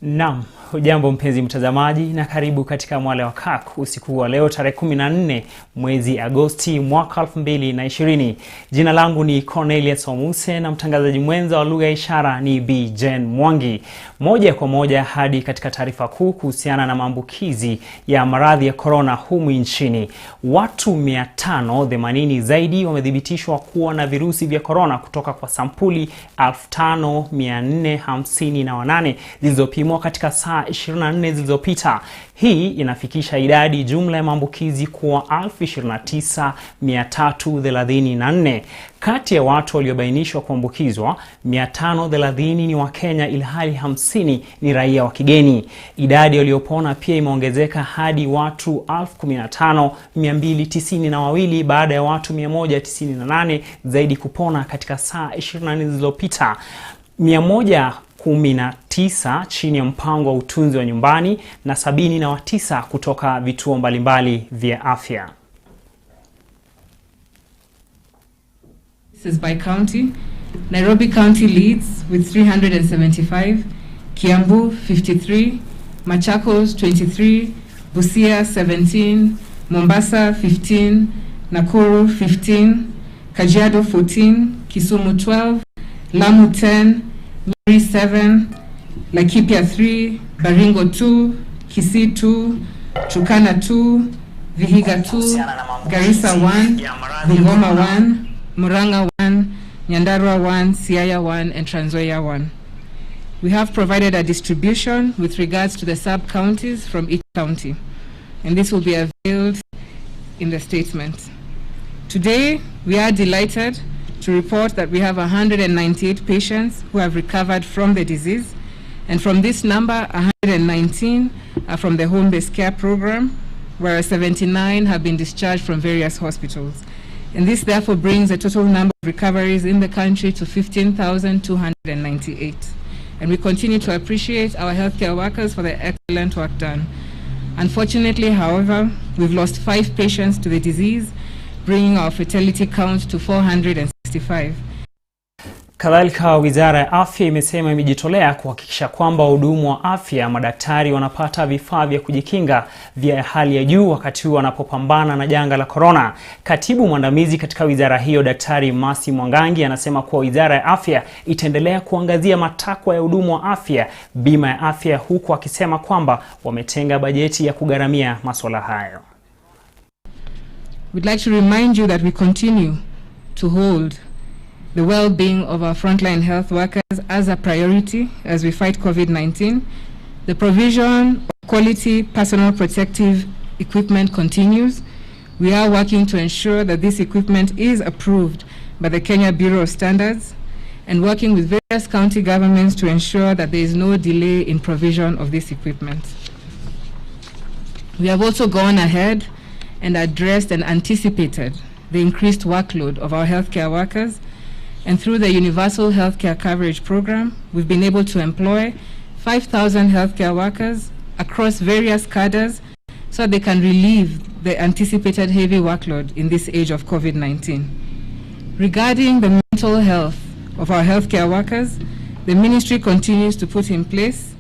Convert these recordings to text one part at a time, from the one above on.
Naam, hujambo mpenzi mtazamaji na karibu katika Mwale wa Kirk usiku wa leo tarehe 14 mwezi Agosti mwaka 2020. Jina langu ni Cornelius Omuse na mtangazaji mwenza wa lugha ya ishara ni Bi Jen Mwangi. Moja kwa moja hadi katika taarifa kuu kuhusiana na maambukizi ya maradhi ya corona humu nchini. Watu 580 zaidi wamethibitishwa kuwa na virusi vya corona kutoka kwa sampuli 5458 zilizopimwa katika saa 24 zilizopita. Hii inafikisha idadi jumla ya maambukizi kuwa 29334. Kati ya watu waliobainishwa kuambukizwa, 530 ni wa Kenya ilhali 50 ni raia wa kigeni. Idadi waliopona pia imeongezeka hadi watu 15292 baada ya watu 198 zaidi kupona katika saa 24 zilizopita. 119 chini ya mpango wa utunzi wa nyumbani na 79 kutoka vituo mbalimbali vya afya. This is by county. Nairobi County leads with 375, Kiambu 53, Machakos 23, Busia 17, Mombasa 15, Nakuru 15, Kajiado 14, Kisumu 12, Lamu 10, Nyeri 7, Laikipia 3, Baringo 2, Kisii 2, Turkana 2, Vihiga 2, Garissa 1, Bungoma 1, Murang'a 1, Nyandarua 1, Siaya 1, and Trans Nzoia 1. We have provided a distribution with regards to the sub-counties from each county, and this will be availed in the statement. Today, we are delighted to report that we have 198 patients who have recovered from the disease, and from this number, 119 are from the home-based care program, whereas 79 have been discharged from various hospitals. And this therefore brings the total number of recoveries in the country to 15,298. And we continue to appreciate our healthcare workers for their excellent work done. Unfortunately, however, we've lost 5 patients to the disease, bringing our fatality count to 465. Kadhalika, Wizara ya Afya imesema imejitolea kuhakikisha kwamba wahudumu wa afya, madaktari wanapata vifaa vya kujikinga vya hali ya juu wakati wanapopambana na janga la corona. Katibu mwandamizi katika wizara hiyo, Daktari Masi Mwangangi, anasema kuwa Wizara ya Afya itaendelea kuangazia matakwa ya wahudumu wa afya, bima ya afya, huku akisema kwamba wametenga bajeti ya kugharamia masuala hayo. We'd like to remind you that we continue to hold the well-being of our frontline health workers as a priority as we fight COVID-19. The provision of quality personal protective equipment continues. We are working to ensure that this equipment is approved by the Kenya Bureau of Standards and working with various county governments to ensure that there is no delay in provision of this equipment. We have also gone ahead and addressed and anticipated the increased workload of our healthcare workers. And through the Universal Healthcare Coverage Program, we've been able to employ 5,000 healthcare workers across various cadres so they can relieve the anticipated heavy workload in this age of COVID-19. Regarding the mental health of our healthcare workers, the ministry continues to put in place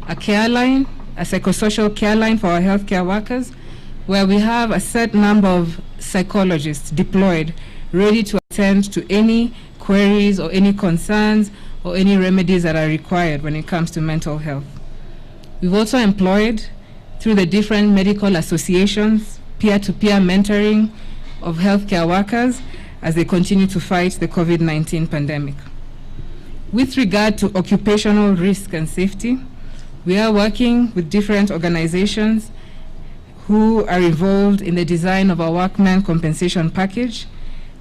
a care line, a psychosocial care line for our healthcare workers, where we have a set number of psychologists deployed, ready to attend to any queries or any concerns or any remedies that are required when it comes to mental health. We've also employed, through the different medical associations, peer-to-peer mentoring of healthcare workers as they continue to fight the COVID-19 pandemic. With regard to occupational risk and safety, we are working with different organizations who are involved in the design of our workmen compensation package.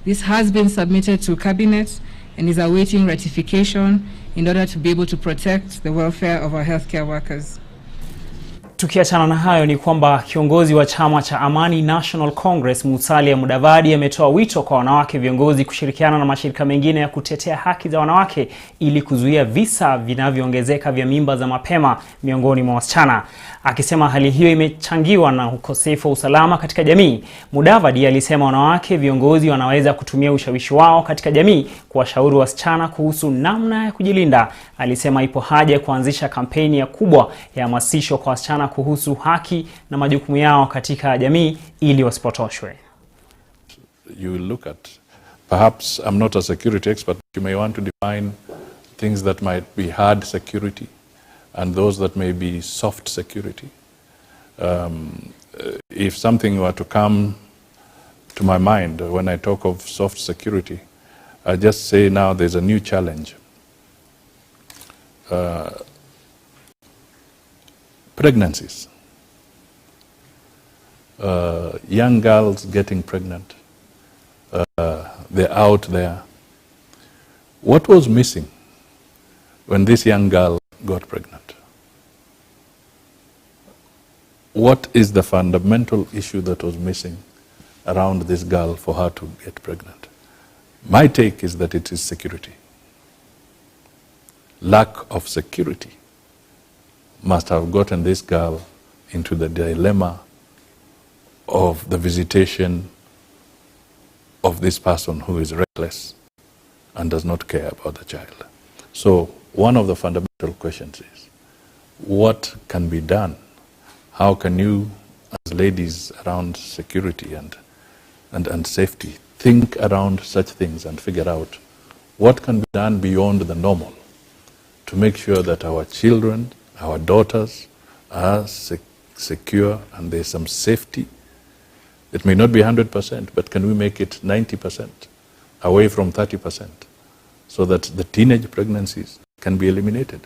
This has been submitted to Cabinet and is awaiting ratification in order to be able to protect the welfare of our healthcare workers. Tukiachana na hayo ni kwamba kiongozi wa chama cha Amani National Congress Mwale Wa Kirk ametoa wito kwa wanawake viongozi kushirikiana na mashirika mengine ya kutetea haki za wanawake ili kuzuia visa vinavyoongezeka vya mimba za mapema miongoni mwa wasichana. Akisema hali hiyo imechangiwa na ukosefu wa usalama katika jamii. Wa Kirk alisema wanawake viongozi wanaweza kutumia ushawishi wao katika jamii kuwashauri wasichana kuhusu namna ya kujilinda. Alisema ipo haja ya kuanzisha kampeni ya kubwa ya hamasisho kwa wasichana kuhusu haki na majukumu yao katika jamii ili wasipotoshwe. You will look at, perhaps I'm not a security expert, you may want to define things that might be hard security and those that may be soft security. If something were to come to my mind when I talk of soft security, I just say now there's a new challenge. Pregnancies. Young girls getting pregnant. They're out there. What was missing when this young girl got pregnant? What is the fundamental issue that was missing around this girl for her to get pregnant? My take is that it is security. Lack of security must have gotten this girl into the dilemma of the visitation of this person who is reckless and does not care about the child. So one of the fundamental questions is, what can be done? How can you, as ladies around security and safety, think around such things and figure out what can be done beyond the normal to make sure that our children, our daughters are secure and there's some safety? It may not be 100%, but can we make it 90%, away from 30%, so that the teenage pregnancies can be eliminated?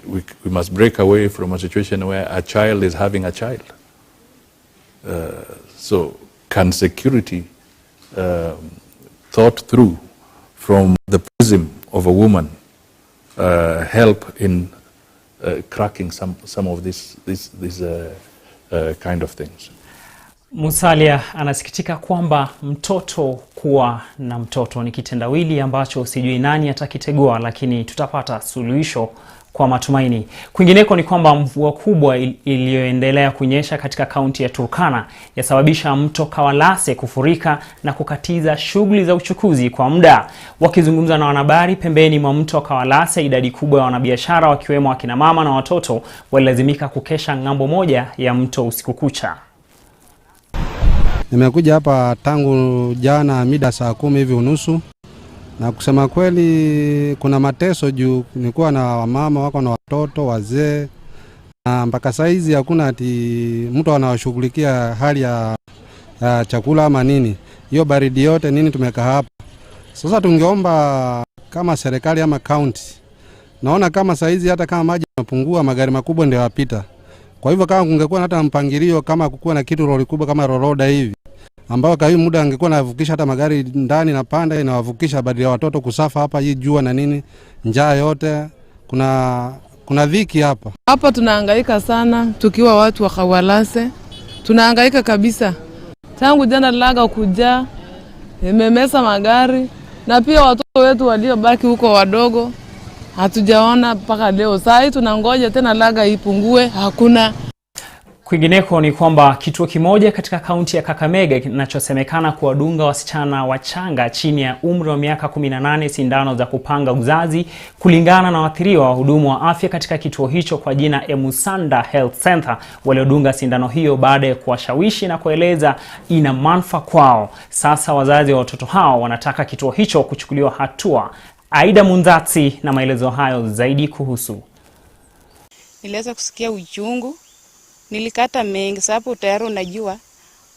We must break away from a situation where a child is having a child. So can security, thought through from the prism of a woman, help in cracking some of these kind of things? Mwale anasikitika kwamba mtoto kuwa na mtoto ni kitendawili ambacho sijui nani atakitegua, lakini tutapata suluhisho kwa matumaini. Kwingineko ni kwamba mvua kubwa iliyoendelea kunyesha katika kaunti ya Turkana yasababisha mto Kawalase kufurika na kukatiza shughuli za uchukuzi kwa muda. Wakizungumza na wanahabari pembeni mwa mto Kawalase, idadi kubwa ya wanabiashara wakiwemo akina mama na watoto walilazimika kukesha ng'ambo moja ya mto usiku kucha. Nimekuja hapa tangu jana mida saa 10 hivi unusu, na kusema kweli kuna mateso juu nilikuwa na wamama wako na watoto wazee, na mpaka saizi hakuna ati mtu anawashughulikia hali ya chakula ama nini. Hiyo baridi yote nini tumekaa hapa. Sasa tungeomba kama serikali ama county, naona kama saizi hata kama maji yanapungua magari makubwa ndio yapita. Kwa hivyo kama kungekuwa hata mpangilio kama kukuwa na kitu lori kubwa kama roroda hivi, ambao kwa hiyo muda angekuwa navukisha hata magari ndani na panda inawavukisha badala ya watoto kusafa hapa, hii jua na nini, njaa yote, kuna dhiki hapa. Hapa tunahangaika sana tukiwa watu wa Kawalase. Tunahangaika kabisa. Tangu jana laga kuja, imemesa magari, na pia watoto wetu waliobaki huko wadogo hatujaona mpaka leo. Sasa tunangoja tena laga ipungue, hakuna. Kwingineko ni kwamba kituo kimoja katika kaunti ya Kakamega kinachosemekana kuwadunga wasichana wachanga chini ya umri wa miaka 18 sindano za kupanga uzazi. Kulingana na waathiriwa, wahudumu wa afya katika kituo hicho kwa jina Emusanda Health Center waliodunga sindano hiyo baada ya kuwashawishi na kueleza ina manufaa kwao. Sasa wazazi wa watoto hao wanataka kituo hicho kuchukuliwa hatua. Aida Munzatsi na maelezo hayo zaidi kuhusu. Niliweza kusikia uchungu. Nilikata mengi sababu tayari unajua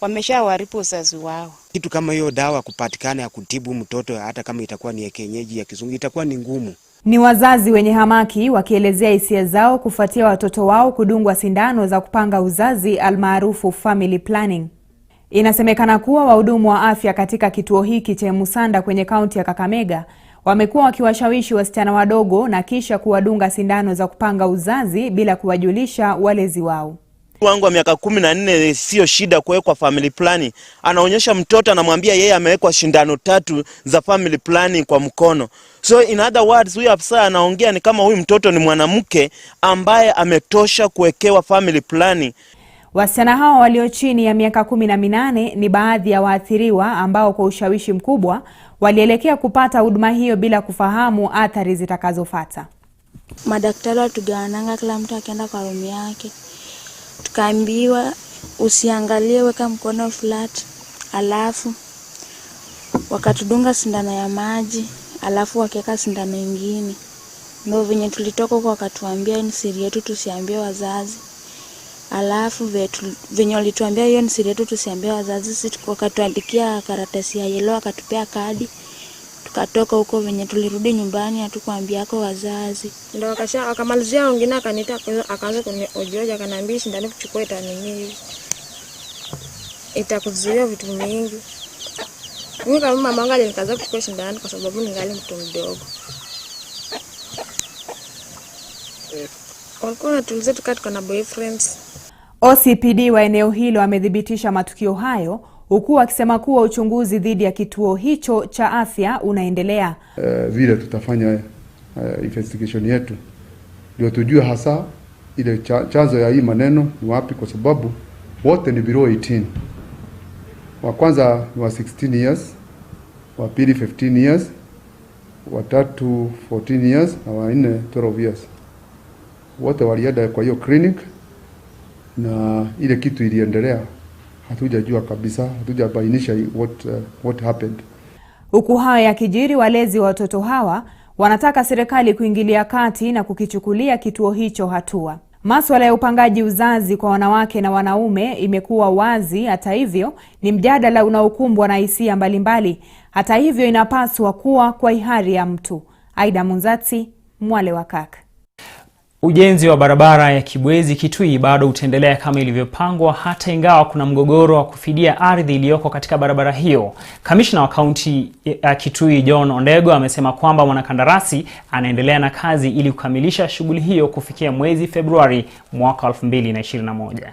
wameshawaripu uzazi wao. Kitu kama hiyo dawa kupatikana ya kutibu mtoto hata kama itakuwa ni ya kienyeji ya kizungu itakuwa ni ngumu. Ni wazazi wenye hamaki wakielezea hisia zao kufuatia watoto wao kudungwa sindano za kupanga uzazi almaarufu family planning. Inasemekana kuwa wahudumu wa afya katika kituo hiki cha Emusanda kwenye kaunti ya Kakamega wamekuwa wakiwashawishi wasichana wadogo na kisha kuwadunga sindano za kupanga uzazi bila kuwajulisha walezi wao. Wangu wa miaka 14 sio shida kuwekwa family planning. Anaonyesha mtoto, anamwambia yeye amewekwa shindano 3 za family planning kwa mkono. So in other words, huyu afisa anaongea ni kama huyu mtoto ni mwanamke ambaye ametosha kuwekewa family planning. Wasichana hao walio chini ya miaka 18 ni baadhi ya waathiriwa ambao kwa ushawishi mkubwa walielekea kupata huduma hiyo bila kufahamu athari zitakazofuata. Madaktari watugawananga kila mtu akaenda kwa room yake. Tukaambiwa usiangalie, weka mkono flat, alafu wakatudunga sindano ya maji, alafu wakeka sindano nyingine. Ndio venye tulitoka huko wakatuambia ni siri yetu tusiambie wazazi. Alafu venye walituambia hiyo ni siri yetu tusiambie wazazi, sisi wakatuandikia karatasi ya yellow, akatupea kadi. Tukatoka huko, venye tulirudi nyumbani hatukuambia kwa wazazi. Ndio akamalizia wengine akaniita akaanza kuniojoja, akaniambia sindano kuchukua itakuzuia vitu mingi. Mimi kama mama yangu alinikaza kuchukua sindano kwa sababu ningali mtu mdogo. Walikuwa tulize tukae na boyfriends. OCPD wa eneo hilo amedhibitisha matukio hayo, huku akisema kuwa uchunguzi dhidi ya kituo hicho cha afya unaendelea. Vile tutafanya investigation yetu ndio tujue hasa ile chanzo ya hii maneno ni wapi, kwa sababu wote ni below 18. Wa kwanza ni wa 16 years, wa pili 15 years, wa tatu 14 years na wa nne 12 years. Wote walienda kwa hiyo clinic na ile kitu iliendelea. Hatujajua kabisa, hatujabainisha what happened. Huku hayo yakijiri, walezi wa watoto hawa wanataka serikali kuingilia kati na kukichukulia kituo hicho hatua. Masuala ya upangaji uzazi kwa wanawake na wanaume imekuwa wazi. Hata hivyo, ni mjadala unaokumbwa na hisia mbalimbali. Hata hivyo, inapaswa kuwa kwa hiari ya mtu. Aida Munzati, Mwale wa Kirk. Ujenzi wa barabara ya Kibwezi Kitui bado utaendelea kama ilivyopangwa, hata ingawa kuna mgogoro wa kufidia ardhi iliyoko katika barabara hiyo. Kamishna wa kaunti ya Kitui John Ondego amesema kwamba mwanakandarasi anaendelea na kazi ili kukamilisha shughuli hiyo kufikia mwezi Februari mwaka 2021.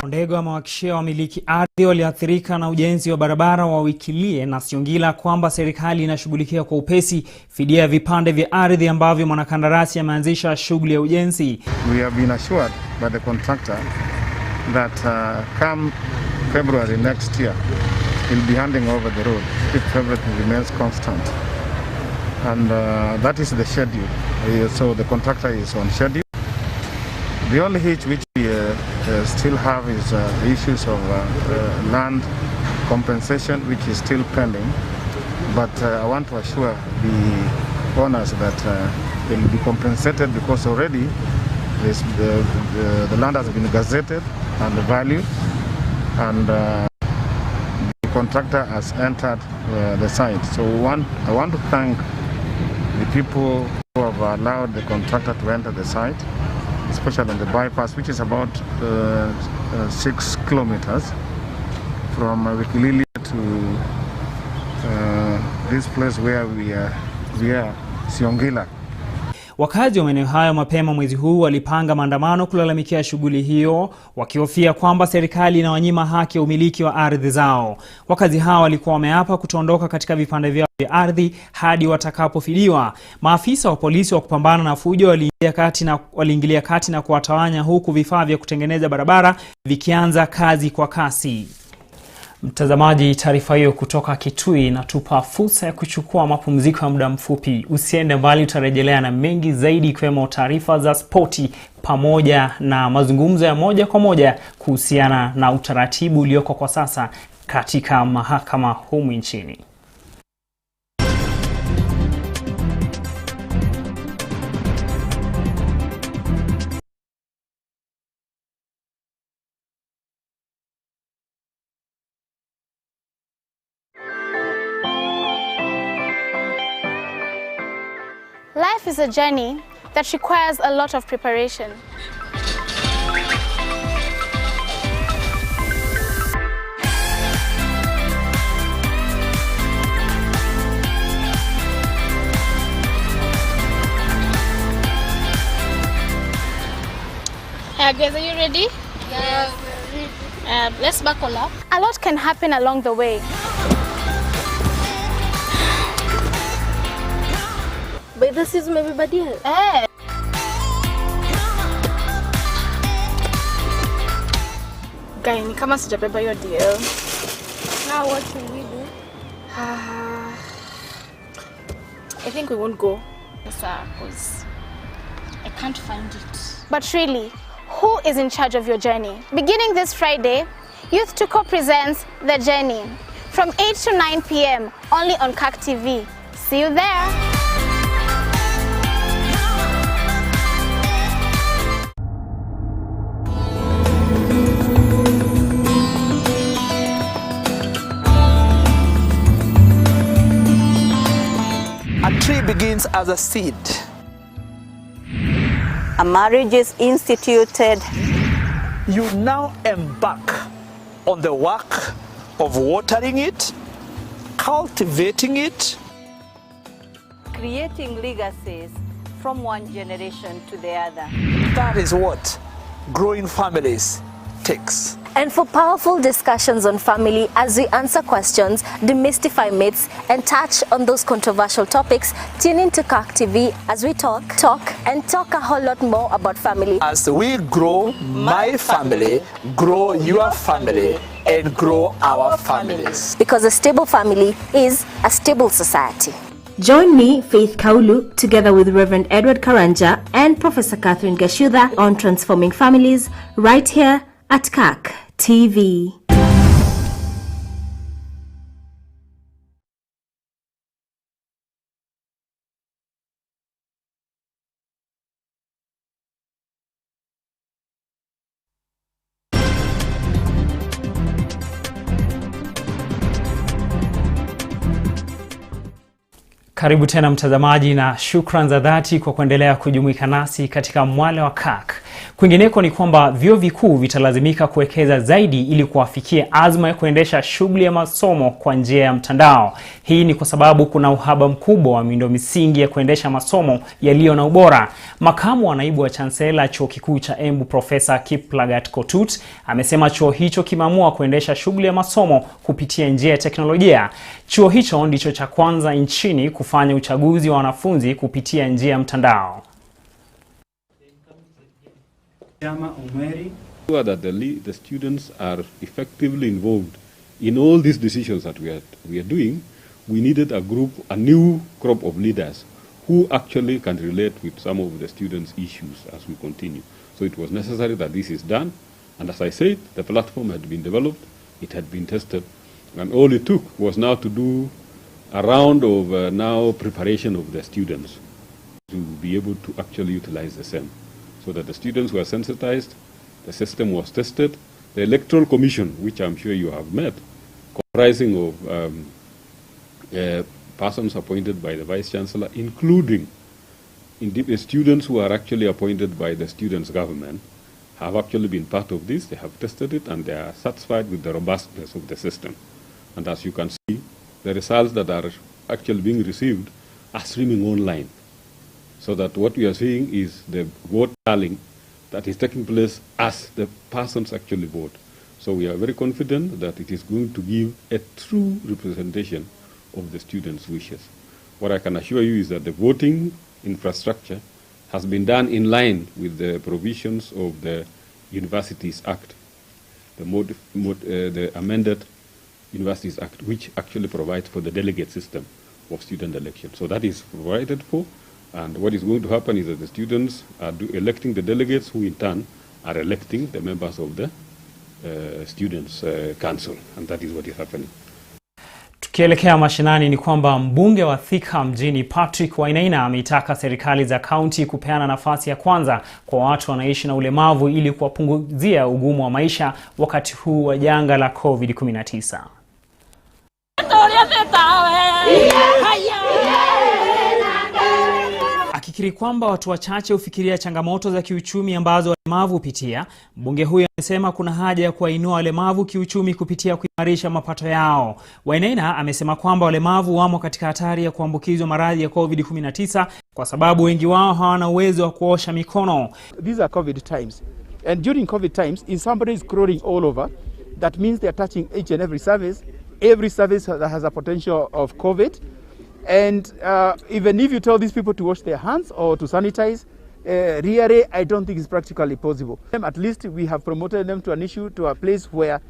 Ondego amewahakikishia wamiliki ardhi walioathirika na ujenzi wa barabara wa Wikilie na Siongila kwamba serikali inashughulikia kwa upesi fidia ya vipande vya ardhi ambavyo mwanakandarasi ameanzisha shughuli ya ujenzi. We have been assured by the contractor that come February next year he'll be handing over the road if everything remains constant, and that is the schedule. So the contractor is on schedule. The only hitch which we still have is the issues of land compensation, which is still pending. But I want to assure the owners that they will be compensated, because already the land has been gazetted and valued, and the contractor has entered the site. So I want to thank the people who have allowed the contractor to enter the site, especially on the bypass, which is about 6 kilometers from Wikilie to this place where we are Siongila. Wakazi wa maeneo hayo mapema mwezi huu walipanga maandamano kulalamikia shughuli hiyo, wakihofia kwamba serikali inawanyima haki ya umiliki wa ardhi zao. Wakazi hao walikuwa wameapa kutoondoka katika vipande vyao vya ardhi hadi watakapofidiwa. Maafisa wa polisi wa kupambana na fujo waliingilia kati na kuwatawanya, huku vifaa vya kutengeneza barabara vikianza kazi kwa kasi. Mtazamaji, taarifa hiyo kutoka Kitui inatupa fursa ya kuchukua mapumziko ya muda mfupi. Usiende mbali, tutarejelea na mengi zaidi, ikiwemo taarifa za spoti pamoja na mazungumzo ya moja kwa moja kuhusiana na utaratibu ulioko kwa sasa katika mahakama humu nchini. Life is a journey that requires a lot of preparation. guys, are you ready? Yes. Let's buckle up. A lot can happen along the way. But this is maybe badia. Guy, ni kama sijabeba your deal. Now what should we do? I think we won't go. Yes, because I can't find it. But really, who is in charge of your journey? Beginning this Friday, Youth to Co presents The Journey from 8 to 9 p.m. only on Kirk TV. See you there. A tree begins as a seed. A marriage is instituted. You now embark on the work of watering it, cultivating it, Creating legacies from one generation to the other. That is what growing families takes. And for powerful discussions on family as we answer questions, demystify myths, and touch on those controversial topics, tune in to Kirk TV as we talk a whole lot more about family. As we grow my family, grow your family, and grow our families. Because a stable family is a stable society. Join me, Faith Kaulu, together with Reverend Edward Karanja and Professor Catherine Gashuda on Transforming Families, right here at Kirk TV. Karibu tena mtazamaji, na shukran za dhati kwa kuendelea kujumuika nasi katika Mwale wa Kirk. Kwingineko ni kwamba vyuo vikuu vitalazimika kuwekeza zaidi ili kuafikia azma ya kuendesha shughuli ya masomo kwa njia ya mtandao. Hii ni kwa sababu kuna uhaba mkubwa wa miundo misingi ya kuendesha masomo yaliyo na ubora. Makamu wa naibu wa chancellor chuo kikuu cha Embu Professor Kiplagat Kotut amesema chuo hicho kimeamua kuendesha shughuli ya masomo kupitia njia ya teknolojia. Chuo hicho ndicho cha kwanza nchini kufanya uchaguzi wa wanafunzi kupitia njia ya mtandao. That the students are effectively involved in all these decisions that we are doing. We needed a new crop of leaders who actually can relate with some of the students' issues as we continue. So it was necessary that this is done. And as I said, the platform had been developed, it had been tested, and all it took was now to do a round of now preparation of the students to be able to actually utilize the same. So that the students were sensitized, the system was tested, the Electoral Commission, which I'm sure you have met, comprising of persons appointed by the Vice-Chancellor, including students who are actually appointed by the students' government, have actually been part of this. They have tested it and they are satisfied with the robustness of the system. And as you can see, the results that are actually being received are streaming online. So that what we are seeing is the vote tallying that is taking place as the persons actually vote. So we are very confident that it is going to give a true representation of the students' wishes. What I can assure you is that the voting infrastructure has been done in line with the provisions of the Universities Act, the amended Universities Act, which actually provides for the delegate system of student election. So that is provided for. And what is going to happen is that the students are electing the delegates, who in turn are electing the members of the students' council. And that is what is happening. Tukielekea mashinani ni kwamba mbunge wa Thika mjini Patrick Wainaina ameitaka serikali za kaunti kupeana nafasi ya kwanza kwa watu wanaishi na ulemavu ili kuwapunguzia ugumu wa maisha wakati huu wa janga la COVID-19. Akikiri kwamba watu wachache hufikiria changamoto za kiuchumi ambazo walemavu hupitia, mbunge huyo amesema kuna haja ya kuwainua walemavu kiuchumi kupitia kuimarisha mapato yao. Wainaina amesema kwamba walemavu wamo katika hatari ya kuambukizwa maradhi ya COVID-19 kwa sababu wengi wao hawana uwezo wa kuosha mikono. These are COVID times. And during COVID times, if somebody is crawling all over, that means they're touching each and every service that has a potential of COVID. And even if you tell these people to wash their hands or to sanitize, really, I don't think it's practically possible. At least we have promoted them to a place where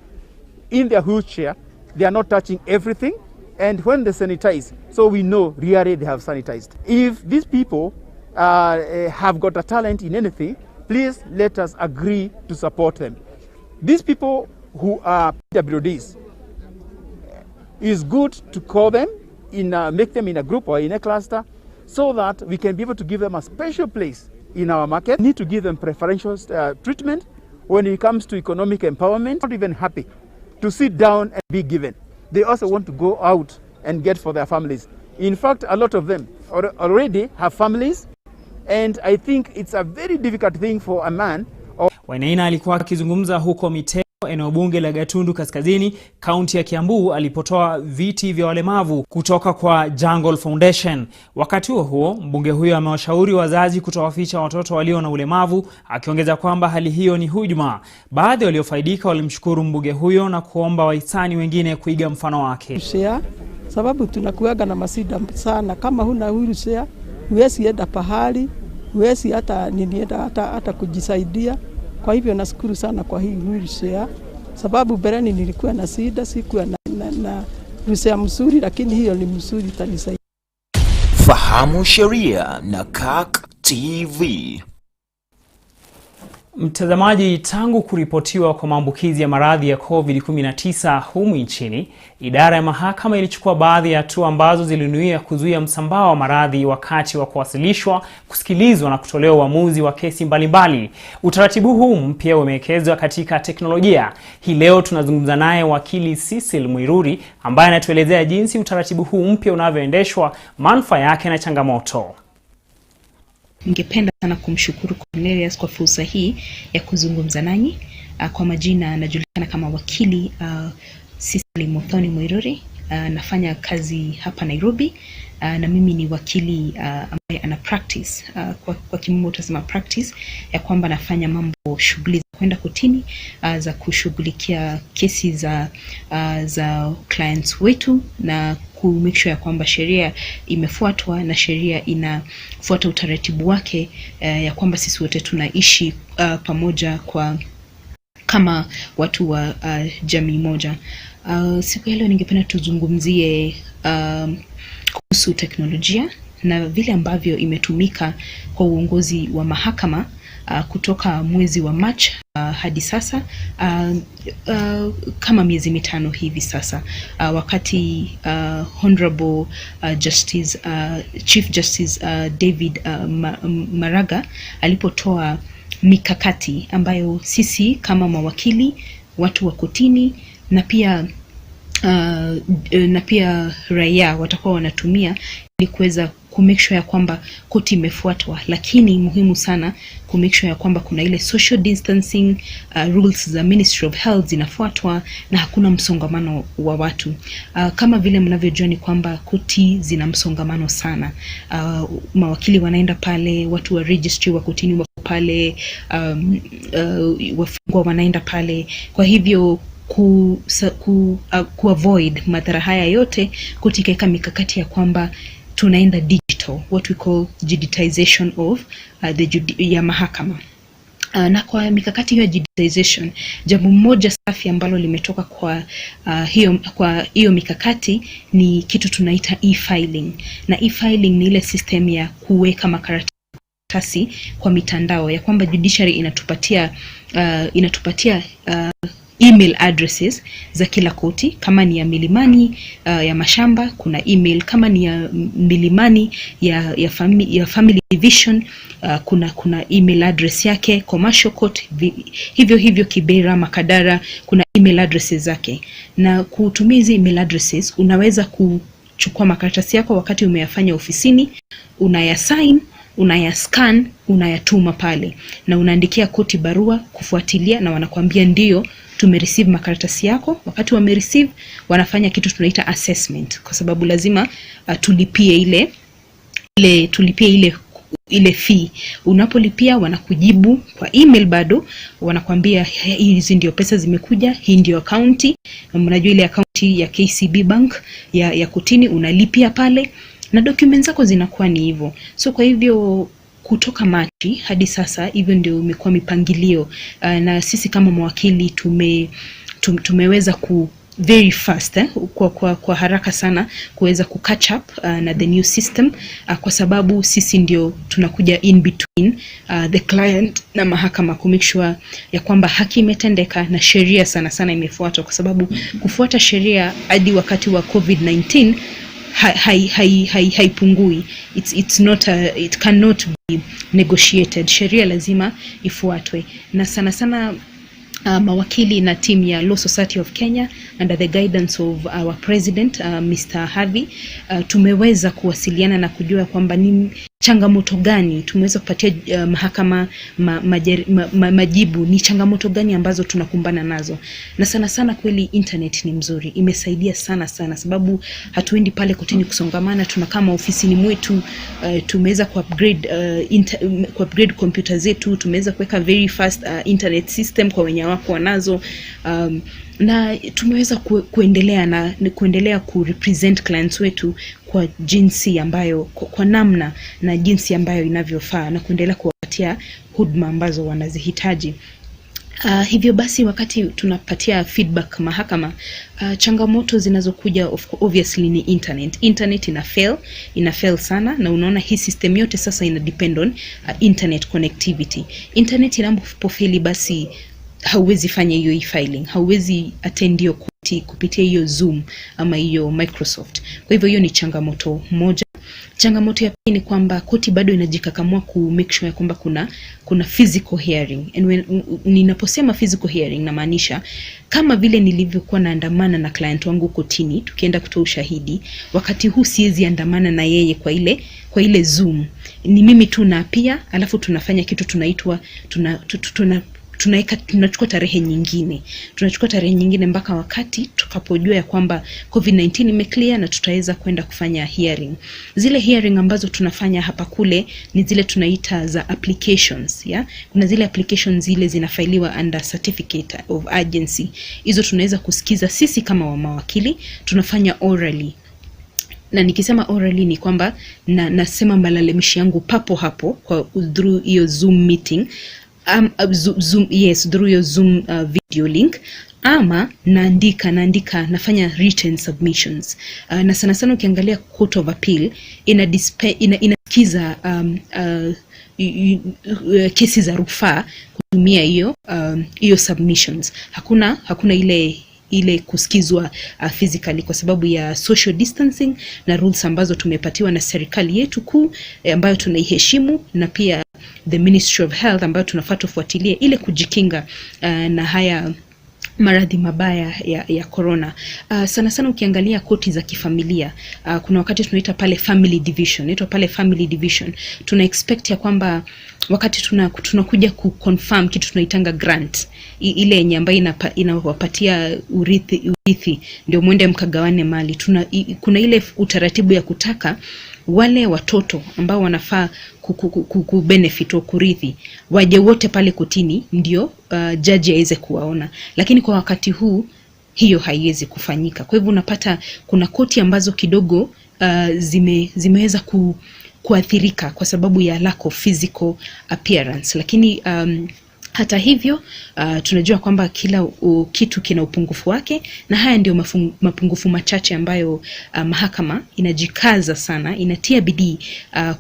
in their wheelchair, they are not touching everything. And when they sanitize, so we know really they have sanitized. If these people have got a talent in anything, please let us agree to support them. These people who are PWDs, it's good to call them, make them in a group or in a cluster so that we can be able to give them a special place in our market. We need to give them preferential treatment when it comes to economic empowerment. Not even happy to sit down and be given. They also want to go out and get for their families. In fact, a lot of them already have families, and I think it's a very difficult thing for a man. Wainaina alikuwa akizungumza huko Miteo, eneo bunge la Gatundu Kaskazini, kaunti ya Kiambu, alipotoa viti vya walemavu kutoka kwa Jungle Foundation. Wakati huo mbunge huyo amewashauri wazazi kutowaficha watoto walio na ulemavu, akiongeza kwamba hali hiyo ni hujuma. Baadhi waliofaidika walimshukuru mbunge huyo na kuomba wahisani wengine kuiga mfano wake. Sababu tunakuaga na masida sana, kama huna wheelchair huwezi enda pahali, huwezi hata kujisaidia. Kwa hivyo nashukuru sana kwa hii wheelchair, sababu bereni nilikuwa na sida, sikuwa na wheelchair mzuri, lakini hiyo ni mzuri, itanisaidia. Fahamu sheria na Kirk TV. Mtazamaji, tangu kuripotiwa kwa maambukizi ya maradhi ya COVID-19 humu nchini, idara ya mahakama ilichukua baadhi ya hatua ambazo zilinuia kuzuia msambao wa maradhi wakati wa kuwasilishwa, kusikilizwa na kutolewa uamuzi wa kesi mbalimbali. Utaratibu huu mpya umewekezwa katika teknolojia. Hii leo tunazungumza naye wakili Cecil Mwiruri ambaye anatuelezea jinsi utaratibu huu mpya unavyoendeshwa, manufaa yake na changamoto. Ningependa sana kumshukuru Cornelius kwa fursa hii ya kuzungumza nanyi. Kwa majina najulikana kama wakili Cecil Mwiruri. Nafanya kazi hapa Nairobi, na mimi ni wakili ambaye ana practice, kwa kimombo utasema practice, ya kwamba nafanya mambo shughuli za kwenda kotini, za kushughulikia kesi za clients wetu na make sure ya kwamba sheria imefuatwa na sheria inafuata utaratibu wake, ya kwamba sisi wote tunaishi pamoja kama watu wa jamii moja. Siku ya leo ningependa tuzungumzie kuhusu teknolojia na vile ambavyo imetumika kwa uongozi wa mahakama kutoka mwezi wa March hadi sasa, kama miezi mitano hivi sasa, wakati Honorable Chief Justice David Maraga alipotoa mikakati ambayo sisi kama mawakili, watu wa kotini na pia raia watakuwa wanatumia ili kuweza kumake sure ya kwamba koti imefuatwa, lakini muhimu sana kumake sure ya kwamba kuna ile social distancing rules za Ministry of Health zinafuatwa na hakuna msongamano wa watu. Kama vile mnavyojua ni kwamba koti zina msongamano sana. Mawakili wanaenda pale, watu wa registry wa kotini wako pale, wafungwa wanaenda pale. Kwa hivyo avoid madhara haya yote, koti ikaweka mikakati ya kwamba tunaenda digital, what we call digitization of ya mahakama. Na kwa mikakati hiyo digitization, jambo moja safi ambalo limetoka kwa hiyo mikakati ni kitu tunaita e-filing. Na e-filing ni ile system ya kuweka makaratasi kwa mitandao, ya kwamba judiciary inatupatia email addresses za kila koti. Kama ni ya Milimani ya Mashamba, kuna email. Kama ni ya Milimani ya family division, kuna email address yake. Commercial court hivyo Kibera, Makadara, kuna email addresses zake. Na kutumia hizi email addresses unaweza kuchukua makaratasi yako wakati umeyafanya ofisini, unayasign, unayascan, unayatuma pale na unaandikia koti barua kufuatilia, na wanakuambia ndio tumereceive makaratasi yako. Wakati wamereceive, wanafanya kitu tunaita assessment, kwa sababu lazima tulipie ile ile fee. Unapolipia wanakujibu kwa email, bado wanakuambia hizi ndio pesa zimekuja, hii ndio akaunti. Mnajua ile akaunti ya KCB Bank ya kotini, unalipia pale na documents zako zinakuwa ni hivyo. So kwa hivyo kutoka Machi hadi sasa hivyo ndio imekuwa mipangilio, na sisi kama mawakili tumeweza ku very fast kwa haraka sana kuweza ku catch up na the new system, kwa sababu sisi ndio tunakuja in between the client na mahakama ku make sure ya kwamba haki imetendeka na sheria sana imefuatwa, kwa sababu kufuata sheria hadi wakati wa COVID-19 haipungui. It cannot be negotiated. Sheria lazima ifuatwe, na sana mawakili na team ya Law Society of Kenya under the guidance of our president Mr. Harvey, tumeweza kuwasiliana na kujua kwamba ni changamoto gani tumeweza kupatia mahakama majibu, ni changamoto gani ambazo tunakumbana nazo. Na sana kweli internet ni mzuri, imesaidia sana sababu hatuendi pale kotini kusongamana, tunakaa ofisini mwetu. Tumeweza ku-upgrade computer zetu, tumeweza kuweka very fast internet system kwa wenye wako wanazo, na tumeweza kuendelea ku represent clients wetu kwa jinsi ambayo, kwa namna na jinsi ambayo inavyofaa, na kuendelea kuwapatia huduma ambazo wanazihitaji. Hivyo basi wakati tunapatia feedback mahakama, changamoto zinazokuja obviously ni internet ina fail sana, na unaona hii system yote sasa ina depend on internet connectivity. Internet inapofeli basi hauwezi fanya hiyo e-filing, hauwezi attend hiyo koti kupitia hiyo Zoom ama hiyo Microsoft. Kwa hivyo hiyo ni changamoto moja. Changamoto ya pili ni kwamba koti bado inajikakamua ku make sure kwamba kuna physical hearing. And ninaposema physical hearing na maanisha kama vile nilivyokuwa naandamana na client wangu kotini tukienda kutoa ushahidi, wakati huu siwezi andamana na yeye kwa ile Zoom. Ni mimi tu na pia alafu tunafanya kitu tunaitwa tunachukua tarehe nyingine mpaka wakati tukapojua ya kwamba COVID-19 imeclear na tutaweza kwenda kufanya hearing. Zile hearing ambazo tunafanya hapa kule ni zile tunaita za applications, ya. Kuna zile applications zile zinafailiwa under certificate of urgency. Hizo tunaweza kusikiza sisi kama mawakili, tunafanya orally. Na nikisema orally ni kwamba nasema malalamishi yangu papo hapo kwa through hiyo Zoom meeting. Through your Zoom video link, ama naandika nafanya written submissions. Na sana ukiangalia Court of Appeal inasikiza kesi za rufaa kutumia hiyo submissions. Hakuna ile kusikizwa physically kwa sababu ya social distancing na rules ambazo tumepatiwa na serikali yetu kuu, ambayo tunaiheshimu, na pia the Ministry of Health ambayo tunafaa tufuatilie ile kujikinga na haya maradhi mabaya ya corona. Sana ukiangalia koti za kifamilia, kuna wakati tunaita pale family division. Tuna expect ya kwamba wakati tunakuja ku confirm kitu tunaitanga grant, ile yenye ambayo inawapatia urithi ndio mwende mkagawane mali. Kuna ile utaratibu ya kutaka wale watoto ambao wanafaa ku benefit au kurithi waje wote pale kotini ndio judge aweze kuwaona, lakini kwa wakati huu hiyo haiwezi kufanyika. Kwa hivyo unapata kuna koti ambazo kidogo zimeweza kuathirika kwa sababu ya lack of physical appearance, lakini hata hivyo tunajua kwamba kila kitu kina upungufu wake, na haya ndio mapungufu machache ambayo mahakama inajikaza sana, inatia bidii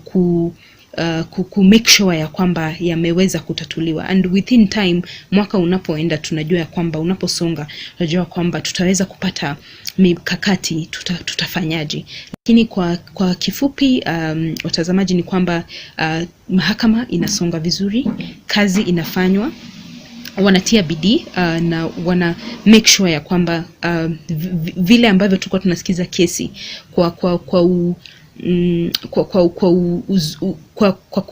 ku make sure ya kwamba yameweza kutatuliwa. And within time, mwaka unapoenda tunajua ya kwamba unaposonga tunajua kwamba tutaweza kupata mikakati tutafanyaje. Lakini kwa kifupi watazamaji ni kwamba mahakama inasonga vizuri, kazi inafanywa, wanatia bidii na wana make sure ya kwamba vile ambavyo tulikuwa tunasikiza kesi kwa ku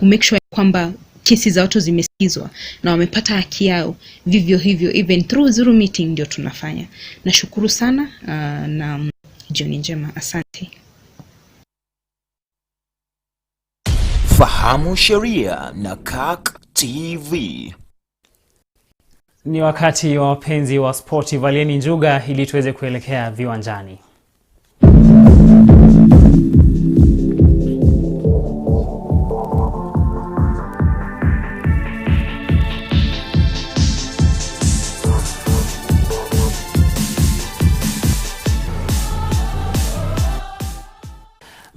make sure kwamba kesi za watu zimesikizwa na wamepata haki yao, vivyo hivyo even through Zoom meeting ndio tunafanya. Nashukuru sana na jioni njema, asante. Fahamu Sheria na CAK TV. Ni wakati wa wapenzi wa spoti, valieni njuga ili tuweze kuelekea viwanjani.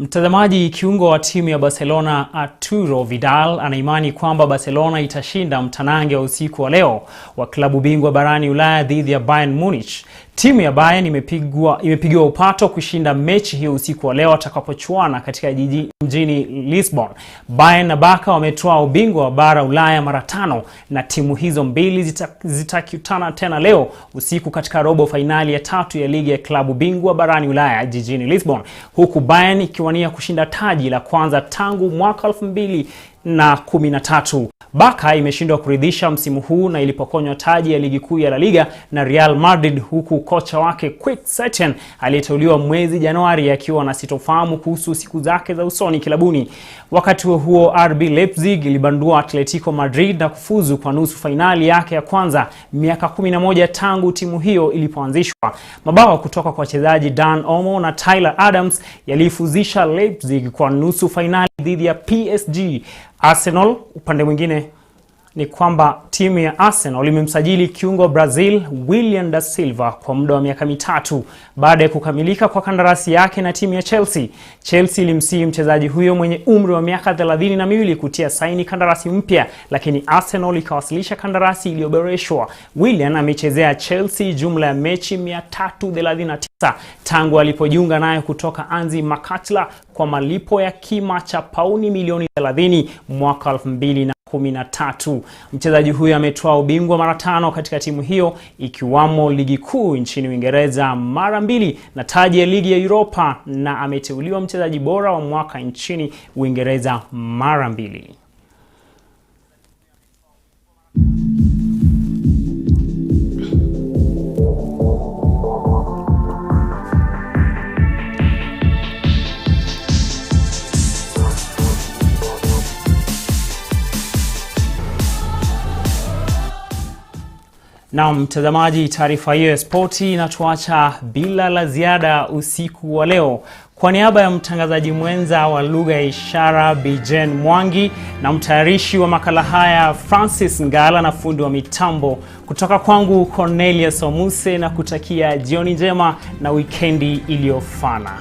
Mtazamaji, kiungo wa timu ya Barcelona Arturo Vidal anaimani kwamba Barcelona itashinda mtanange wa usiku wa leo wa klabu bingwa barani Ulaya dhidi ya Bayern Munich. Timu ya Bayern imepigiwa upato kushinda mechi hiyo usiku wa leo atakapochuana katika mjini Lisbon. Bayern na Barca wametoa ubingwa wa bara Ulaya mara 5 na timu hizo mbili zitakutana tena leo usiku katika robo finali ya 3 ya ligi ya klabu bingwa barani Ulaya jijini Lisbon, huku Bayern ikiwania kushinda taji la kwanza tangu mwaka 2013. Barca imeshindwa kuridhisha msimu huu na ilipokonywa taji ya ligi kuu ya La Liga na Real Madrid, huku kocha wake Quick Setien aliyeteuliwa mwezi Januari akiwa na sitofahamu kuhusu siku zake za usoni kilabuni. Wakati huo RB Leipzig ilibandua Atletico Madrid na kufuzu kwa nusu finali yake ya kwanza miaka 11 tangu timu hiyo ilipoanzishwa. Mabao kutoka kwa wachezaji Dan Olmo na Tyler Adams yalifuzisha Leipzig kwa nusu finali dhidi ya PSG. Arsenal, upande mwingine ni kwamba timu ya Arsenal imemsajili kiungo Brazil William da Silva kwa muda wa miaka 3 baada ya kukamilika kwa kandarasi yake na timu ya Chelsea. Chelsea ilimsihi mchezaji huyo mwenye umri wa miaka 32 kutia saini kandarasi mpya, lakini Arsenal ikawasilisha kandarasi iliyoboreshwa. William amechezea Chelsea jumla ya mechi 339 tangu alipojiunga nayo kutoka Anzi Makatla kwa malipo ya kima cha pauni milioni 30 mwaka 2013. Mchezaji huyo ametoa ubingwa mara 5 katika timu hiyo, ikiwamo ligi kuu nchini Uingereza mara 2 na taji ya ligi ya Europa, na ameteuliwa mchezaji bora wa mwaka nchini Uingereza mara 2. Na mtazamaji, taarifa hiyo ya spoti inatuacha bila la ziada usiku wa leo. Kwa niaba ya mtangazaji mwenza wa lugha ya ishara Bijen Mwangi na mtayarishi wa makala haya Francis Ngala na fundi wa mitambo, kutoka kwangu Cornelia Somuse, na kutakia jioni njema na wikendi iliyofana.